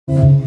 Yahweh.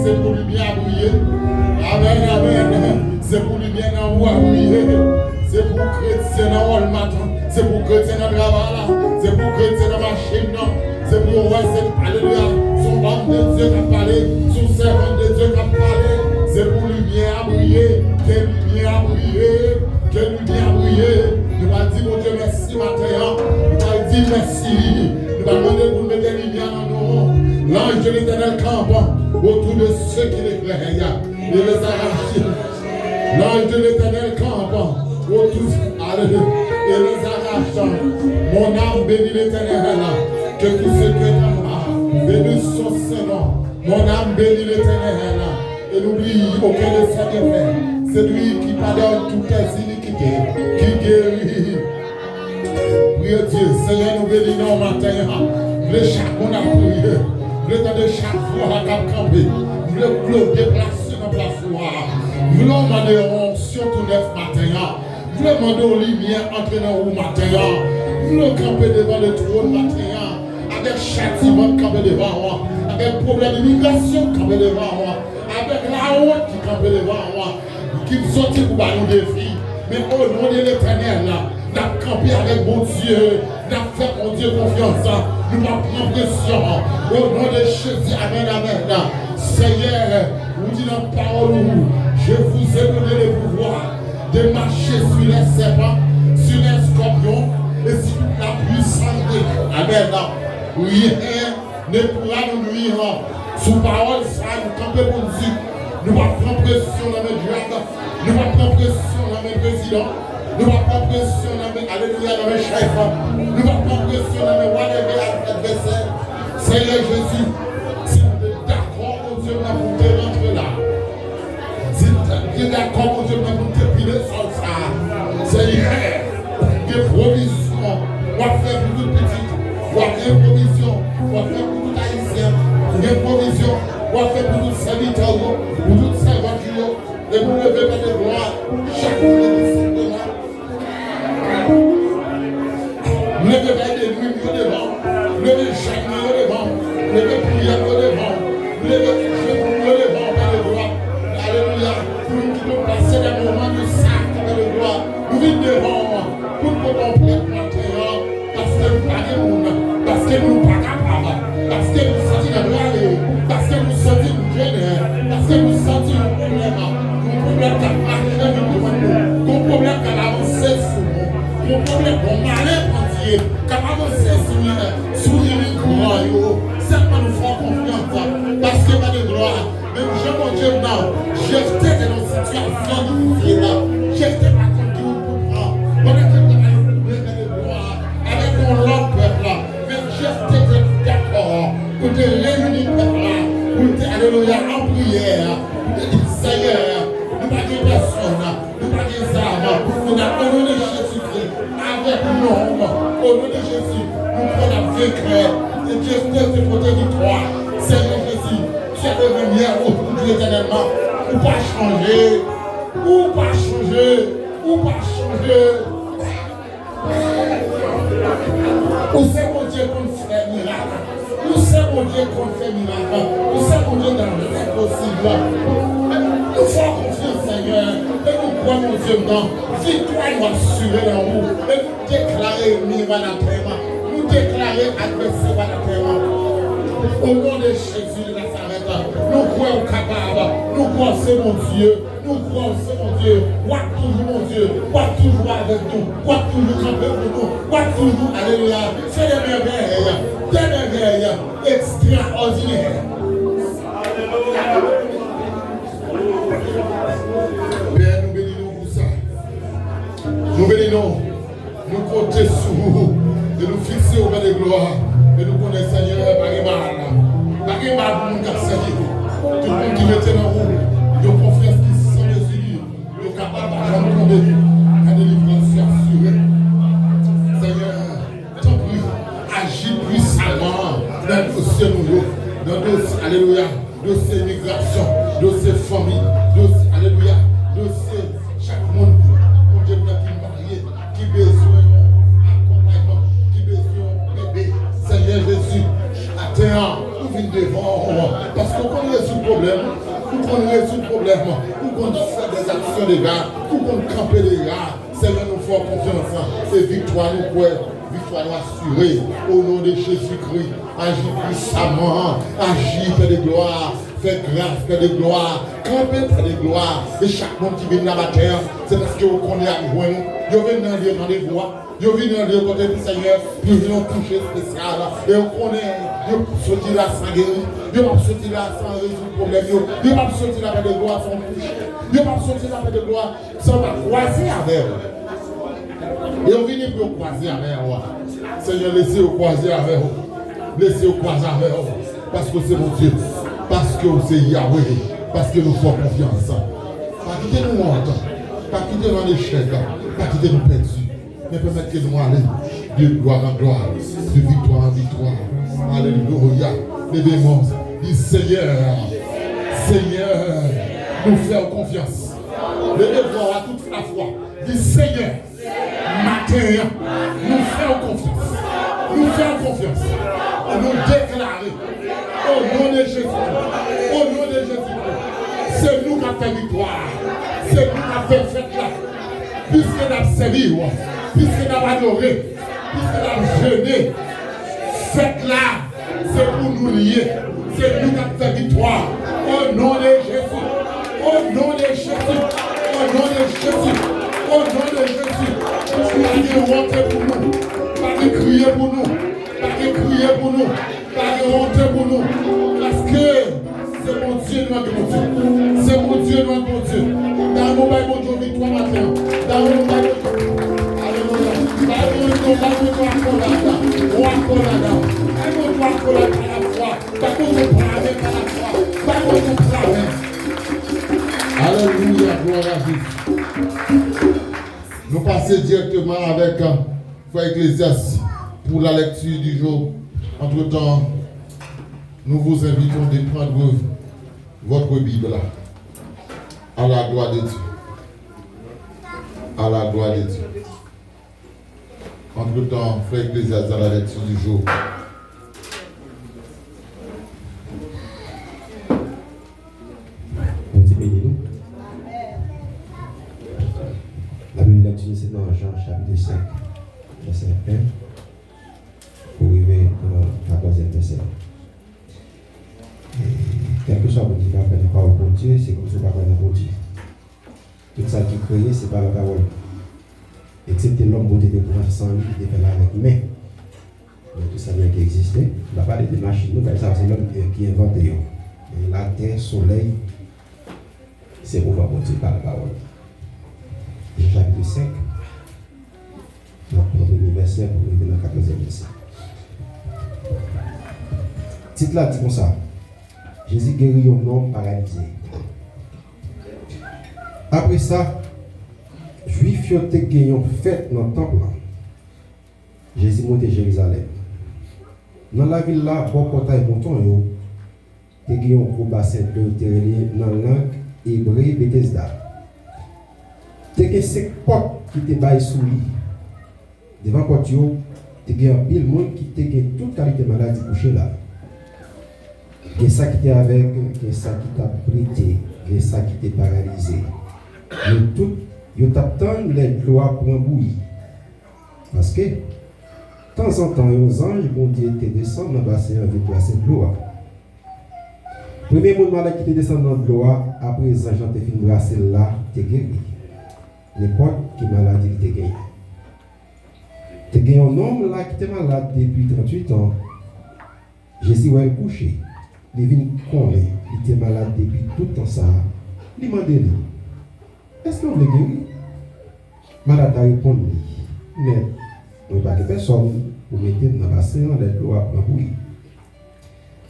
c'est pour lui bien briller. Amen, amen. C'est pour lui bien en voie briller. C'est pour chrétien dans le matin. C'est pour chrétien dans le travail. C'est pour chrétien dans la machine. C'est pour ouais, c'est alléluia. Son homme de Dieu qui a parlé. Son servant de Dieu qui a parlé. C'est pour lui bien briller. Quelle lumière briller. Quelle lumière briller. Nous allons dire mon Dieu merci matin. Nous allons dire merci. Nous allons demander pour mettre la lumière dans nous. L'ange de l'Éternel campe autour de ceux qui l'éclairent. Il les arrache. L'ange de l'Éternel campe autour. Alléluia. Il les arrache. Mon âme bénit l'Éternel. Que tous ceux qui sont là bénissent son Seigneur. Mon âme bénit l'Éternel. Et n'oublie aucun de ses défaits. C'est lui qui pardonne toutes les iniquités, qui guérit. Priez Dieu, Seigneur, nous bénissons au matin. Le chaque monde a prié. Le temps de chaque fois à camper. Le déplacer dans la foi. Nous demandons surtout 9 matin. Nous demandons lumière entre nous matin. Nous camper devant le trône matin. Avec châtiment camper devant. Avec problème d'immigration camper devant. Avec la honte qui campe devant moi, qui me sortit pour nous défi. Mais au nom de l'Éternel, nous avons campé avec mon Dieu, nous avons fait mon Dieu confiance, nous avons pris pression. Au nom de Jésus, amen, amen. Seigneur, vous dites dans la parole, je vous ai donné le pouvoir de marcher sur les serpents, sur les scorpions et sur toute la puissance de Dieu. Amen. Rien ne pourra nous nuire. Sous parole, ça nous camper pour Dieu. Nous allons prendre pression dans mes diables. Nous allons prendre pression dans mes présidents. Nous allons prendre pression dans mes alléluia, dans mes chefs. Nous allons prendre pression dans mes rois et mes adversaires. Seigneur Jésus, si vous êtes d'accord, mon Dieu, nous allons rentrer là. Si vous êtes d'accord, mon Dieu, nous allons dépiler sur ça. Seigneur, des provisions. On va faire pour toute petite. On va faire provision. On va faire pour tout haïtien. Des provisions, on va faire pour tout serviteur, pour toute servanture, et pour lever par des gloires, chaque jour de discipline. Lever par des nuits devant, lever chaque nuit devant, lever prière devant, lever Dieu devant par les gloires. Alléluia. Pour nous qui nous placer dans le moment de sac par les gloires, nous vivons devant, pour nous contempler maintenant, parce que nous pas de monde, parce que nous pas capables, parce que nous sommes dans le parce que nous sommes jeunes, parce que nous sommes un problème qui a marché devant nous, un problème qui a avancé sur nous, un problème qui a malin entier, qui a avancé sur les gloires. Seulement nous faisons confiance, parce que pas de gloire. Même je mon Dieu, non, j'étais dans une situation difficile, j'étais pas contre vous pour prendre, on était dans une gloire, avec mon long peuple, mais j'étais d'accord pour te réunir peuple. Alléluia, en prière, Seigneur, nous pas de personne, nous pas des armes, nous avons au nom de Jésus-Christ, avec nous, au nom de Jésus, nous prenons la victoire, et Dieu te côté victoire, Seigneur Jésus, tu es le lumière autour de l'éternellement, ou pas changer, ou pas changer, ou pas changer. Où c'est mon Dieu qu'on fait miracle? Où c'est mon Dieu qu'on fait miracle? Où c'est mon Dieu dans l'impossible? Nous faisons confiance, Seigneur, et nous croyons, mon Dieu, dans victoire nous assurer dans vous, et nous déclarer miracle à la terre, nous déclarer adversaire à la terre. Au nom de Jésus de Nazareth, nous croyons capables, nous croyons c'est mon Dieu, nous croyons c'est mon Dieu, quoi toujours mon Dieu, quoi toujours avec nous, quoi toujours camper pour nous, quoi toujours, alléluia, c'est des merveilles extraordinaires. Bien, nous bénissons pour ça. Nous bénissons, nous comptons sur vous, de nous fixer au bas de gloire. Et nous connaissons Seigneur, pas de mal pour nous casser. Tout le monde qui mettait dans vous, de confiance qui sont résignés, de capable de jamais tomber, la délivrance est assurée. Seigneur, tant pis, agis puissamment dans le dossier nous, dans le dossier, alléluia, dossier immigration, dossier famille, dossier, alléluia, dossier chaque monde, mon Dieu, qui est marié, qui besoin d'accompagnement, qui besoin bébé. Seigneur Jésus, atteins, vient devant, parce qu'on connaît résoudre le problème, pour qu'on résout le problème, pour qu'on fasse des actions de gars, pour qu'on campe les gars. Seigneur, nous faisons confiance et victoire nous croyons. Victoire assurée au nom de Jésus-Christ. Agis puissamment, agis, Père de gloire, fais grâce, Père de gloire, campez, Père de gloire. Et chaque monde qui vient dans la terre, c'est parce que vous connaissez à nous. Vous venez dans le rendez-vous, vous venez dans le côté du Seigneur, vous venez toucher spécial. Et vous connaissez, vous sortir là sans guérir, vous sortir là sans résoudre le problème, vous sortir là, Père de gloire, sans toucher, vous sortir là, Père de gloire, sans croiser avec vous. Et on vient pour croiser avec vous. Seigneur, laissez-vous croiser avec vous. Laissez-vous croiser avec vous. Parce que c'est mon Dieu. Parce que c'est Yahweh. Parce que nous faisons confiance. Pas quitter nous honte. Pas quitter nous en échec. Pas quitter nous perdus. Mais permettre que nous allons de gloire en gloire. De victoire en victoire. Alléluia. Levez-moi. Dis Seigneur. Seigneur. Nous faisons confiance. Levez-vous à toute la foi. Dis Seigneur. Matin, nous faisons confiance. Nous faisons confiance. Nous déclarer au nom de Jésus. Au nom de Jésus. C'est nous qui avons fait victoire. C'est nous qui avons fait là. Puisque nous avons servi, puisque nous avons adoré, puisque nous avons jeûné, faites là. C'est pour nous lier. C'est nous qui avons fait victoire. Au nom de Jésus. Au nom de Jésus. Au nom de Jésus. Au nom de Jésus. Pas de honte pour nous, pas de crier pour nous, pas de crier pour nous, pas de honte pour nous. Parce que c'est mon Dieu, notre Dieu. C'est mon Dieu, notre Dieu. Dans mon bail, mon Dieu, victoire matin. Dans mon bail, alléluia. Dans mon bail, alléluia, gloire à Dieu. Nous passons directement avec Frère Ecclésias pour la lecture du jour. Entre-temps, nous vous invitons de prendre votre Bible à la gloire de Dieu. À la gloire de Dieu. Entre-temps, Frère Ecclésias à la lecture du jour. C'est dans Jean chapitre 5, verset 1, pour arriver au 14e verset. Quel que soit votre Dieu, après la parole pour Dieu, c'est comme ça qu'on a pour Dieu. Tout ça qui est créé, c'est pas la parole. Excepté l'homme qui était pour sans lui, qui était là avec main. Mais tout ça bien qui existait. On va parler des machines, c'est l'homme qui invente. La terre, le soleil, c'est pour voir pour Dieu par la parole. Chapitre 5, le premier verset pour arriver dans le 14e verset. Titre là dit comme ça: Jésus guérit un homme paralysé. Après ça, Juifs ont gagné une fête dans le temple. Jésus monte à Jérusalem. Dans la ville là, beaucoup de moutons ont gagné un gros bassin de dans la langue hébreu Bethesda. T'es que 5 portes qui te baillent sous lui. Devant porte yo, t'es que un pile monde qui te que toute qualité de maladie couché là. Que ça qui t'est avec, que ça qui t'a prêté, que ça qui t'est paralysé. Mais tout, yo t'attendent les gloires pour un bouilli. Parce que, de temps en temps, les anges, bon Dieu, te descendent dans le bassin avec toi, cette gloire. Premier monde malade qui te descend dans la gloire, après les anges te fin brasser là, t'es guéri. N'importe quelle maladie qui te gagne. Tu gagnes un homme là qui était malade depuis 38 ans. Jésus va le coucher. Il vient connaître. Il était malade depuis tout le temps ça. Il m'a demandé, est-ce qu'on veut guérir? Malade a répondu, mais on ne va pas de personne pour mettre dans le bassin les lois pour bouillir.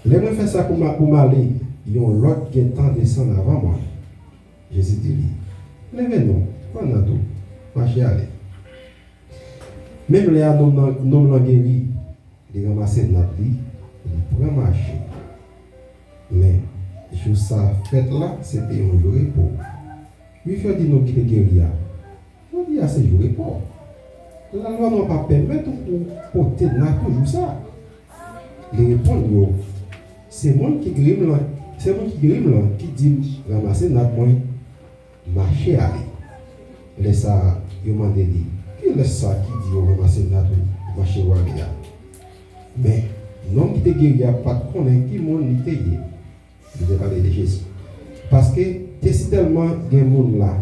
Les gens font ça pour m'aller. Ils ont l'autre qui est en descendre avant moi. Jésus dit, levez-nous. On a tout, marchez aller. Même les hommes guéris, ils ramassent notre lit, ils pourraient marcher. Mais, je ça fait là, c'était un jour repos. Lui fait dire nous qu'il est guéri. On dit à ce jour repos. La loi n'a pas permis pour porter toujours ça. Les répondre, c'est moi qui grime là. C'est moi qui grime là, qui dit ramasser notre moins, marcher aller. Laisse ça, il m'a dit, qui laisse ça qui dit ramasser notre marcher aller. Mais, non qui te guéri, il n'y a pas de connaître qui monde ni te guéri. Je vais parler de Jésus. Parce que, c'est tellement de monde là,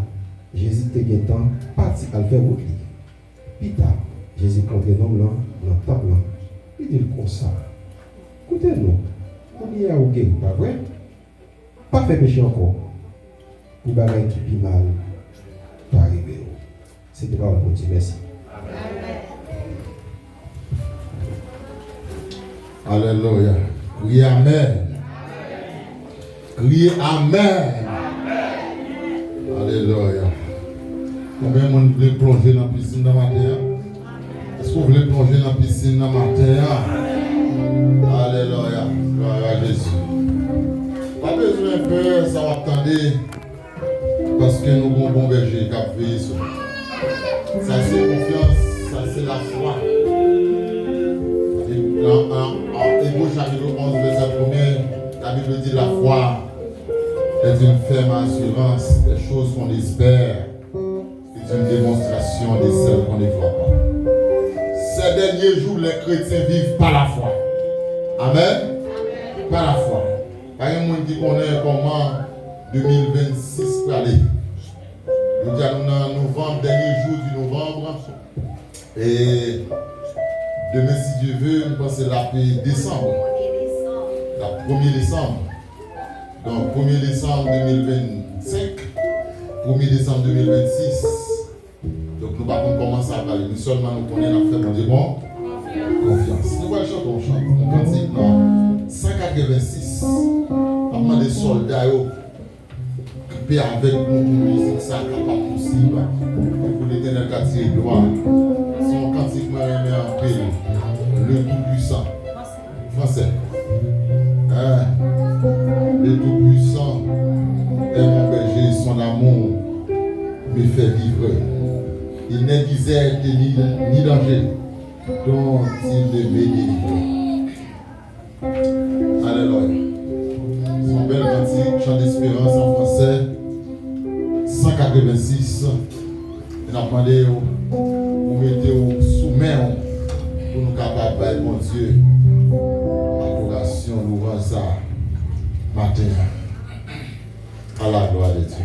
Jésus te guéri tant, parti à le faire route. Puis tard, Jésus contre l'homme là, dans le temple là, il dit comme ça. Écoutez-nous, vous n'y a aucun, pas vrai? Pas fait péché encore. Pour bagaille qui pis mal, pas arriver. C'était pas un petit merci. Alléluia. Criez Amen. Criez Amen. Alléluia. Combien de monde voulait plonger dans la piscine dans ma terre? Est-ce que vous voulez plonger dans la piscine dans ma terre? Alléluia. Gloire à Jésus. Pas besoin de peur, ça va attendre. Parce que nous avons un bon berger qui a veillé sur nous. Ça c'est confiance, ça c'est la foi. En Hébreux chapitre 11, verset 1er, la Bible dit la foi est une ferme assurance des choses qu'on espère. C'est une démonstration de celles qu'on ne voit pas. Ces derniers jours, les chrétiens vivent par la foi. Amen. Par la foi. Par exemple, on dit qu'on est comment 2026 pour aller. Nous disons dans novembre, dernier jour du novembre. Et demain, si Dieu veut, nous pensons la décembre. La 1er décembre. Donc, 1er décembre 2025, 1er décembre 2026. Donc, nous ne pouvons pas commencer à parler. Nous seulement nous connaissons la fête, bon, confiance. Nous allons chanter, on chante. On cantique dans 186. Avant des soldats qui paient avec nous pour musique, ça n'est pas possible. Pour l'éternel quartier de gloire. Son cantique m'a aimé en paix. Le Tout-Puissant. Français. Le Tout-Puissant est mon berger, son amour me fait vivre. Il n'est disette ni danger dont il ne m'est délivré. Alléluia. Son bel cantique, chant d'espérance en français, 186. Il a demandé pour mettre sous main pour nous capables, mon Dieu, adoration, louange ça matin à la gloire de Dieu.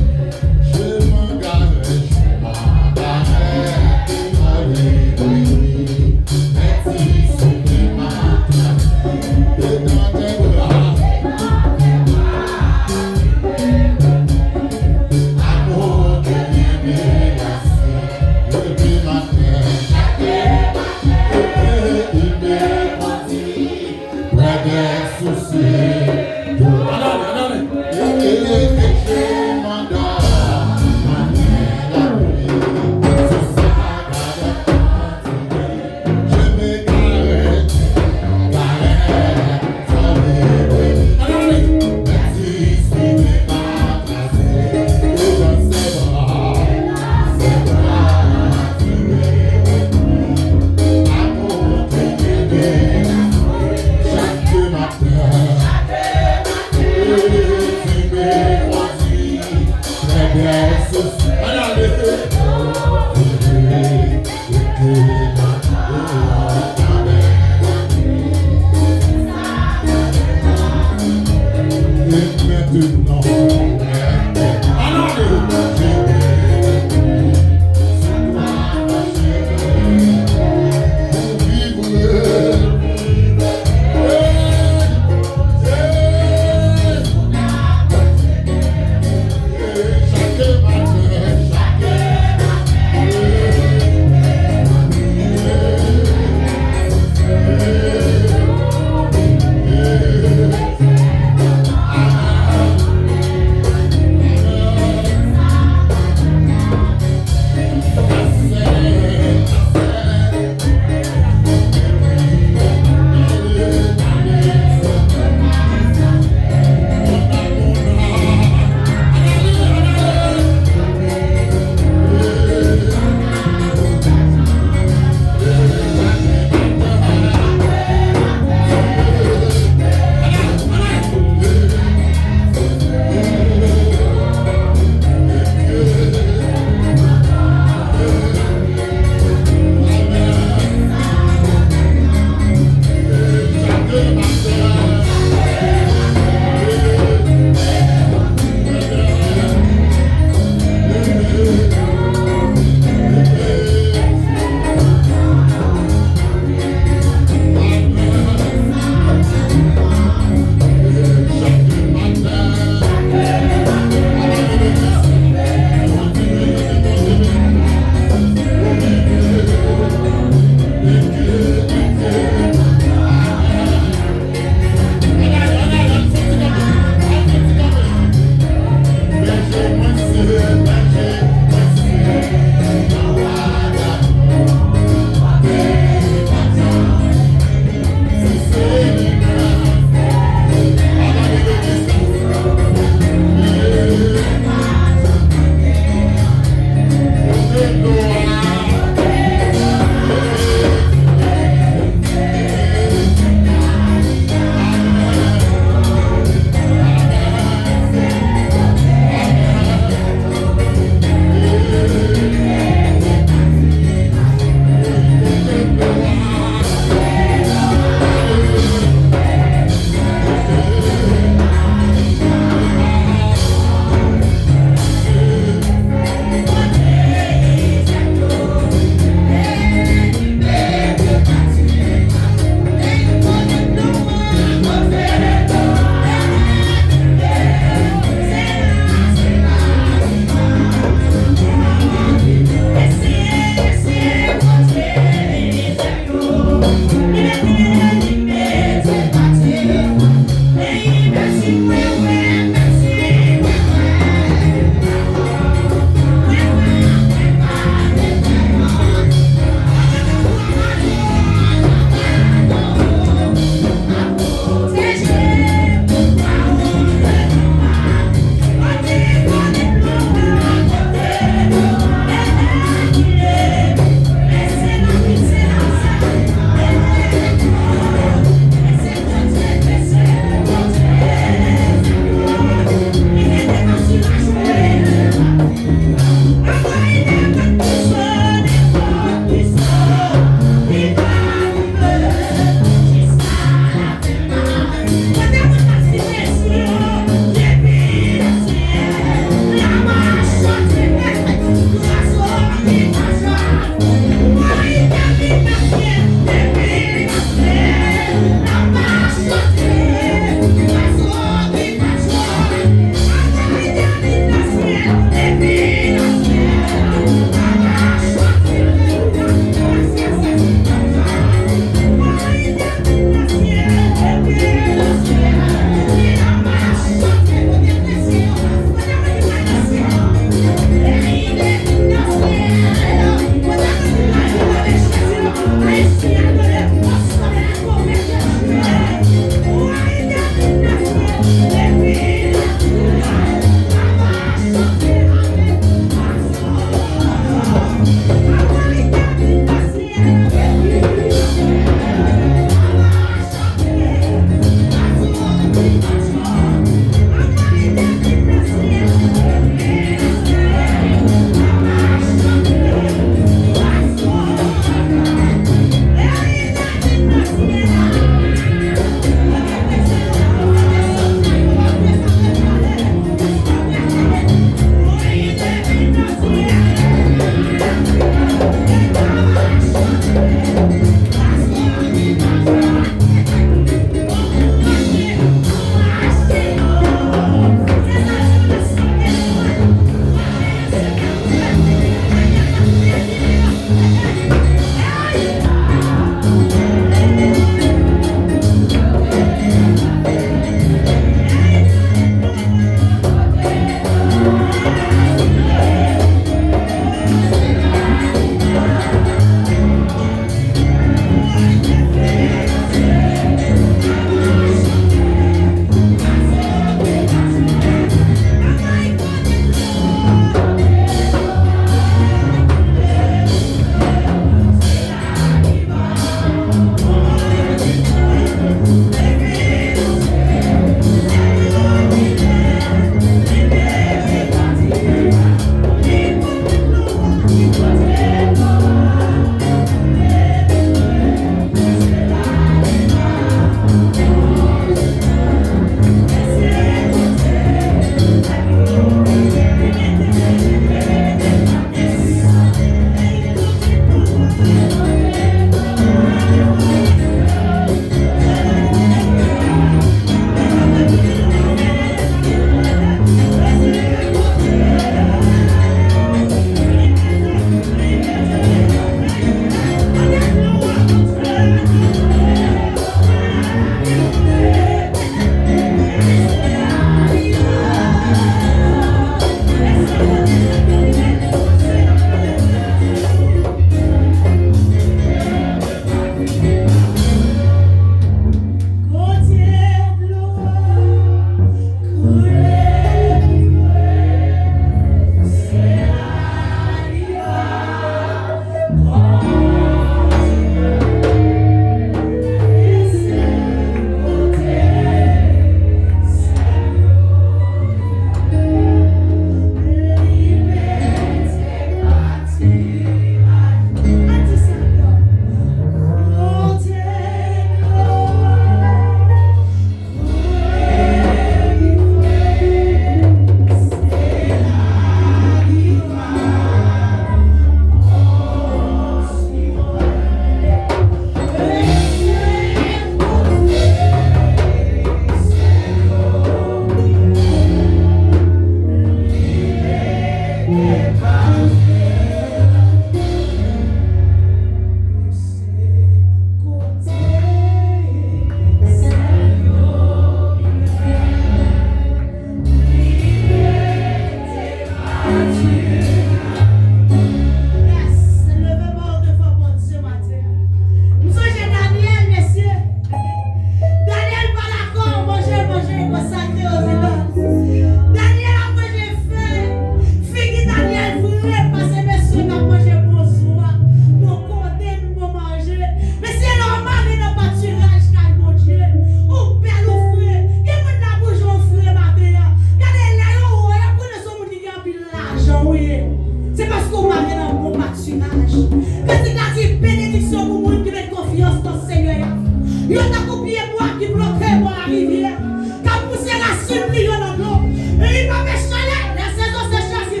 Il a coupé bois qui bloquait dans la rivière. Qui a poussé la suite dans l'eau. Et il m'a fait chaler. La saison s'est chassée.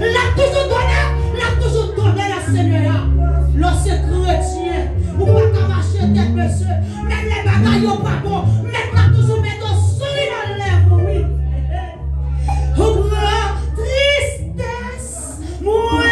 L'a toujours donné la Seigneur. Lorsque chrétien, ou pas marcher tête monsieur. Même les bagailles sont pas bons. Même là toujours mettre au sourire dans lèvres, oui. Tristesse, moi.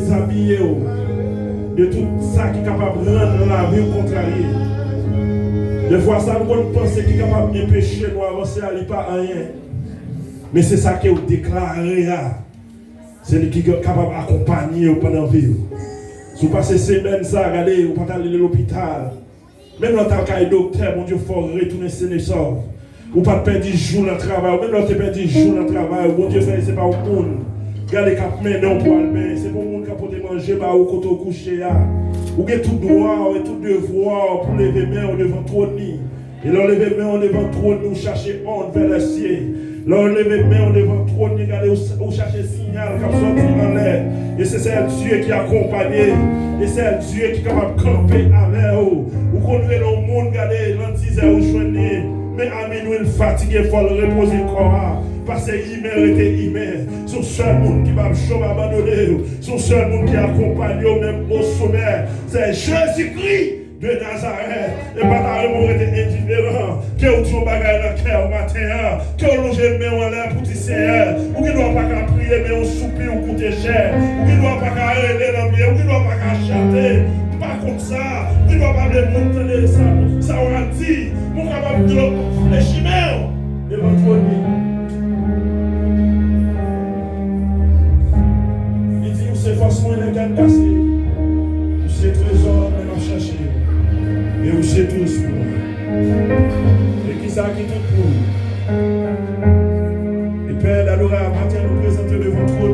déshabiller de tout ça qui est capable de rendre la vie contrariée. Des fois, ça nous pense qui est capable de pécher, nous avancer à pas rien. Mais c'est ça qui est déclaré. C'est lui qui est capable d'accompagner pendant la vie. Si vous passez semaine, ça, regardez, vous pouvez aller à l'hôpital. Même dans le cas de docteur, mon Dieu, il faut retourner Sénéchal. Ou pas perdre 10 jours dans le travail, même quand tu perds 10 jours dans le travail, bon Dieu fait, c'est pas au monde. Regardez cap maintenant pour aller, c'est pour le monde qui a pour manger, bah au côté coucher là. Ou avez tout droit et tout devoir pour lever main devant trône. Et là lever main devant trône, nous chercher honte vers le ciel. Là lever main devant trône, regardez où chercher signal comme sorti en l'air. Et c'est Dieu qui accompagne. Et c'est Dieu qui est capable de camper avec vous. Vous connaissez le monde, regardez, l'antisé vous joignez. Mais amis, nous sommes fatigués, il faut le reposer le corps. Parce qu'il mérite, il mérite. Son seul monde qui va me abandonner. Son seul monde qui accompagne même au sommet. C'est Jésus-Christ de Nazareth. Et pas ta remords était indifférent. Que vous tuez bagaille dans le cœur au matin. Que vous logez le main en l'air pour dire Seigneur. Ou qui ne doit pas prier, mais on soupir ou coûter cher. Ou qui ne doit pas rêver dans le ou qui ne doit pas chanter. Pas comme ça, il ne doit pas me montrer ça. Ça aura dit, mon capable de les chimères devant toi. Il dit, c'est forcément les gars cassés. Vous c'est trésor, mais on cherche. Et vous c'est tous pour moi. Et qui ça qui tout pour nous. Et Père d'adorer à matin, nous présenter devant toi.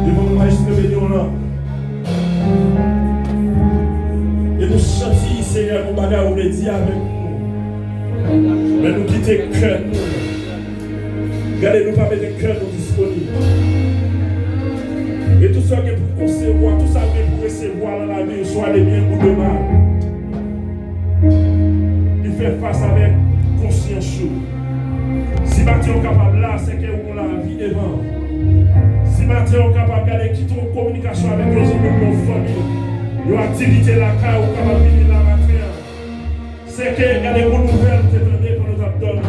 Devant le maître béni là. Et nous sentons, Seigneur, mon bagage, on est dit avec nous. Mais nous quittons le cœur. Regardez, nous pas mettre le cœur disponible. Et tout ça qui est pour concevoir, tout ça qui est pour recevoir dans la vie, soit de bien ou de mal. Il fait face avec conscience. Si Mathieu est capable là, c'est qu'on a la vie devant. Si Mathieu est capable de garder quitter une communication avec nos amis, nos familles. Your activité là, car vous capable de venir la matin. C'est que il y a des bonnes nouvelles qui t'attendent pour nous abdonner.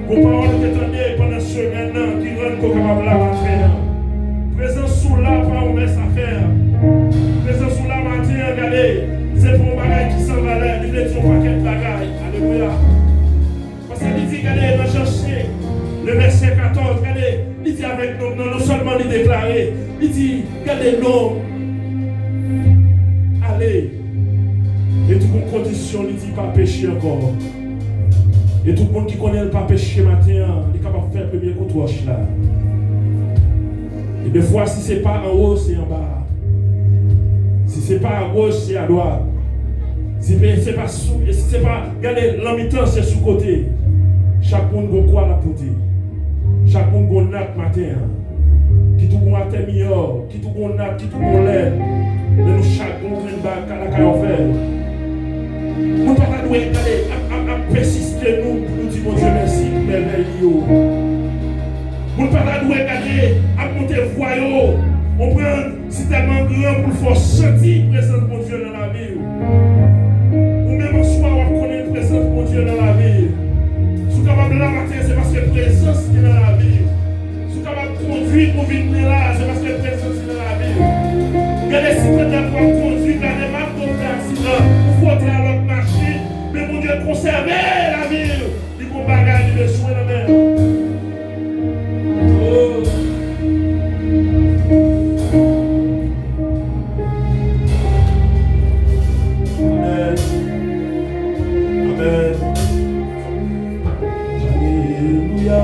Vos paroles qui t'attendent pendant ce semaine qui rendent qu'on capable la matin. Présence sous là, pas on laisse à faire. Présence sous la matin, regardez, c'est pour un bagage qui s'en va là, il est sur un paquet de bagages. Alléluia. Parce qu'il dit, regardez, dans chercher le verset 14, regardez, il dit avec nous, non seulement il déclaré, il dit, regardez, non. Allez, et tout le monde condition, il dit pas pécher encore. Et tout le monde qui connaît le pas pécher matin, il est capable de faire le premier coup de roche là. Et des fois, si ce n'est pas en haut, c'est en bas. Si ce n'est pas à gauche, c'est à droite. Si ce n'est pas sous, et si ce n'est pas, regardez, l'amitant c'est sous côté. Chaque monde a quoi la poter. Chaque monde a un nat matin. Qui tout le monde a terminé, qui tout le monde a, qui tout le monde l'aide. Mais nous, chaque monde a une bague à la caille faire. Nous ne pouvons pas nous égaler, à persister nous pour nous dire, mon Dieu, merci, merveille. Nous ne pouvons pas nous égaler, à monter voyaux. On prend, c'est tellement grand pour le faire sentir la présence de mon Dieu dans la vie. Ou même en soi, on connaît la présence de mon Dieu dans la vie. Si vous êtes capable de la matin, c'est parce que la présence est dans la vie. Si vous êtes capable de conduire pour venir là, c'est parce que la présence est dans la vie. Regardez si vous êtes capable de conduire, regardez ma contre l'accident, vous fautez à l'autre machine, mais mon Dieu conserver la vie. Il faut bagager le soin de la mer. Oh. Amen. Amen. Alléluia.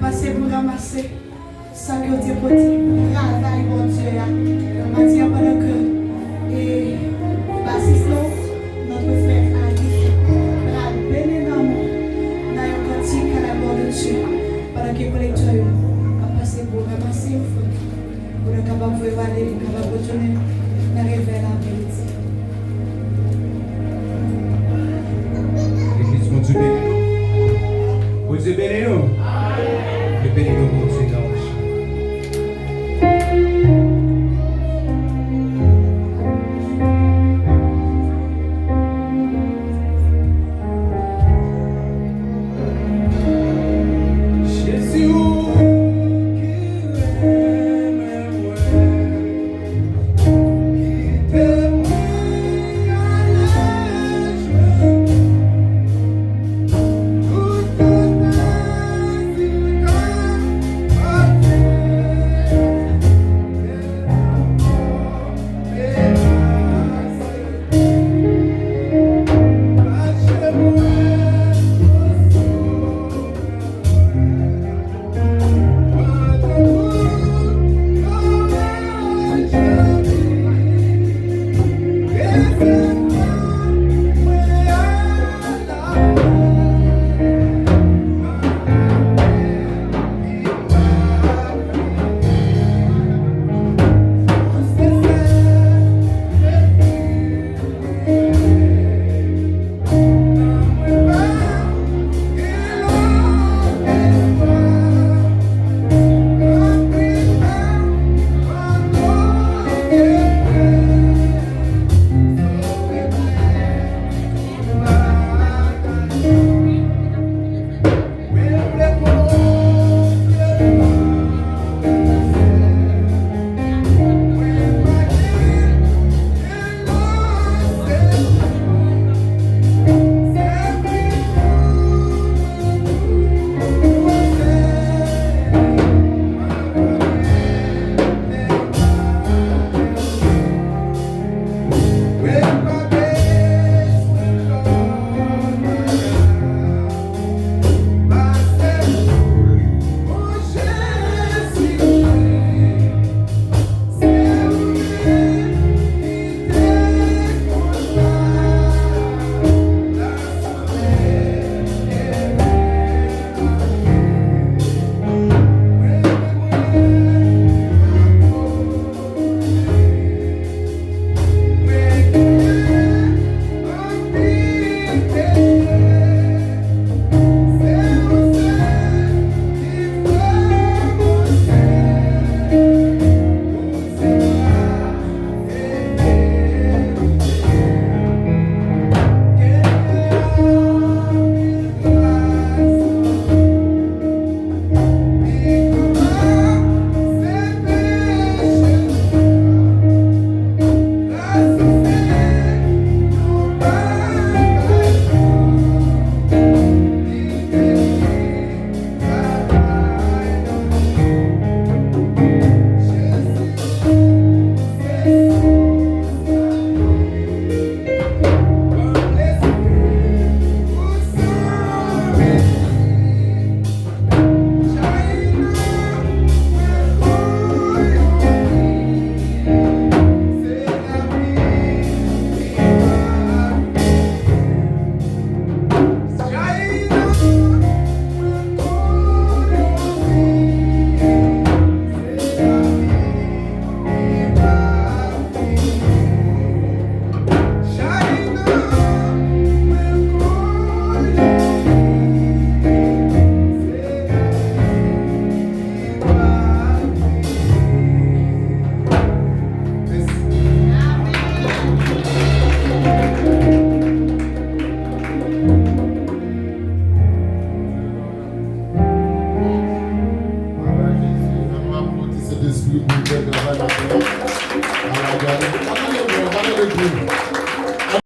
Passez pour ramasser ça que tu peux dire. Travail, mon Dieu.